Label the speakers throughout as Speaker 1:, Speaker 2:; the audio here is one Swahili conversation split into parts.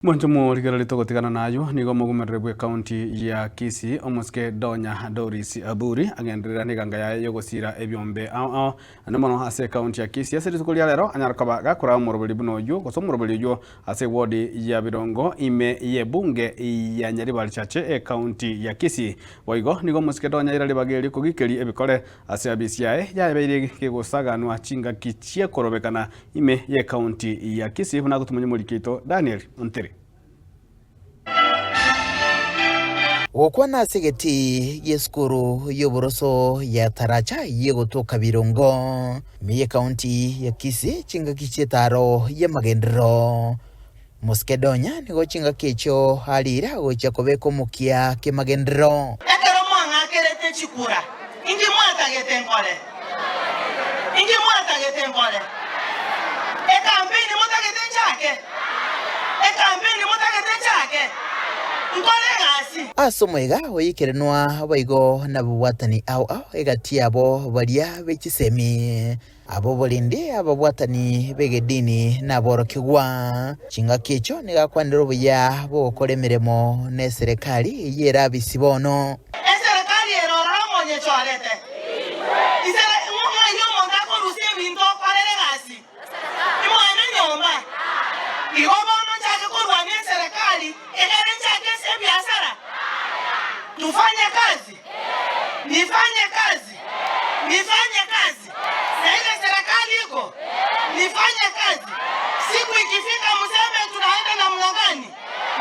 Speaker 1: Mwanjomo rigaralito gotigana nayo nigo mugumerere bwe county ya Kisii omuske Donya Doris Aburi agenderera niganga yaye yogosira ebyombe namono ase county ya Kisii ase rituko ria lero anyarukaba gakora omuroberi buno oyo goso omuroberi oyo ase ward ya Birongo ime ye bunge ya Nyaribari chache county ya Kisii boigo nigo muske Donya irali bageri kugikeri ebikore ase abisiae yabeire kegosaganwa chinga kichie korobekana ime ye county ya Kisii buna gutumunye mulikito Daniel Onteri
Speaker 2: Wokwana segeti yeskuru yoboroso ya Taracha yegotoka Birongo miye county ya Kisii chinga kichietaro ya Magendero muske Donya nigo chinga kecho halira gocha kobeko mukia ke Magendero
Speaker 3: ekero mwanga kerete chikura ingi mwata getengole ekampeni mutagete chake
Speaker 2: asomwega oyikerenwa baigo nabubwatani au egati abo baria bechisemi abo bolindi ababwatani begedini naborokigwa chinga kicho nigakwanira obuya bogokora emiremo ne serikali yera bisibono
Speaker 3: serikali erora monye chorete isere mwa yo monda ko rusi binto parere gasi imwana nyomba igobono chake korwa ne serikali tufanye kazi, nifanye kazi, na ile serikali iko, nifanye kazi. Siku ikifika mseme tunaenda na mlangani,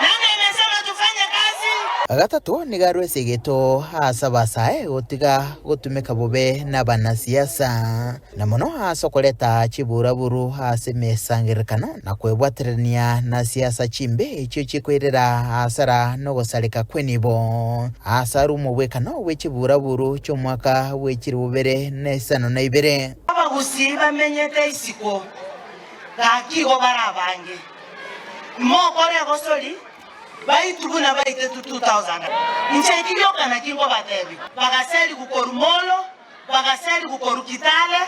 Speaker 3: nani imesema tufanye kazi?
Speaker 2: Agatatu nigarwe segeto asabasae gotiga gotumeka bobe n'abana siasa na mono asokoleta chiburaburu asemesangirikano na kwebwaterania na siasa chimbe icho chikwirira asara no gosaleka kwenibo asaru mubwekano wechiburaburu cyo mwaka wechirubere nesano na ibere
Speaker 3: abagusi bamenyete isiko gakigo barabange mokore gosoli baitubuna baite 2000 incheki yokana kingo batebi bagaseli gukoru Molo bagaseli gukoru Kitale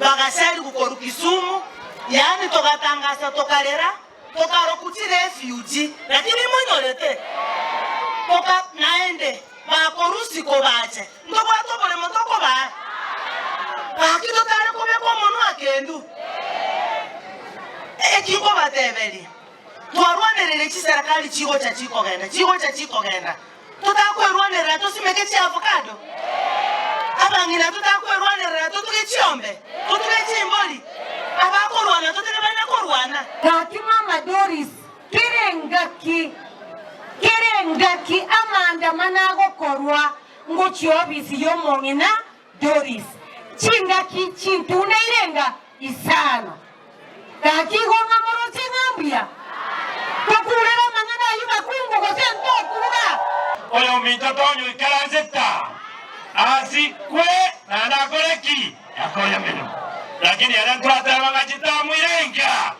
Speaker 3: bagaseli gukoru Kisumu yani togatangasa tokalera tokarokutire refugee lakini monyolete toka naende bakorusi ko bache ndobwato bole motoko ba bakito tare kobeko monu akendu kingo batebeli tuarwanerere chiserikali chigo cha chiko genda tutakwerwanerera tosimeke chi avocado abangina tutakwerwanerera tutuke chiombe tutuke chimboli abakorwana tutekebana korwana
Speaker 4: kati mama Doris kerengaki amanda manago korwa ngochi obisi yomongina Doris chingaki chintune irenga isano kaki gonga morochi ngambia Kakurera mangana yuka kungo kosento kuga.
Speaker 5: Oyo mitotonyo ikaranzeta. Asikwe na nakoreki. Yakoya meno. Lakini yanatwata wangajita mwirenga.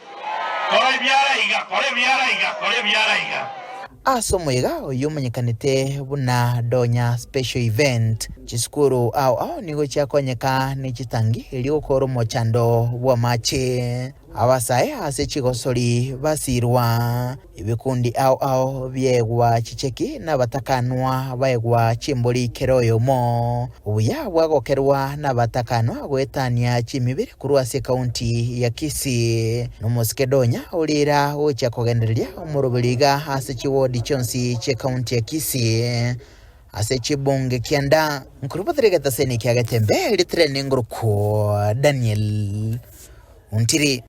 Speaker 5: Kore biara iga.
Speaker 2: Asomwega oyumenyekanite buna Donya special event chiskuru au nigo chakonyeka ni chitangi liokoro mochando bwa mache abasae ase chigosori basirwa ibikundi au byegwa chicheki n'abatakanwa baegwa chimboli keroyo mo ubuya bwagokerwa n'abatakanwa gwetania chimibiri kurwa se county ya Kisii n'umuske Donya ulira ocha kogenderia omurubiriga ase chiwodi chonsi che county ya Kisii ase chibunge kianda nkurubaterega taseni kiagatembe litre nenguruko Daniel Onteri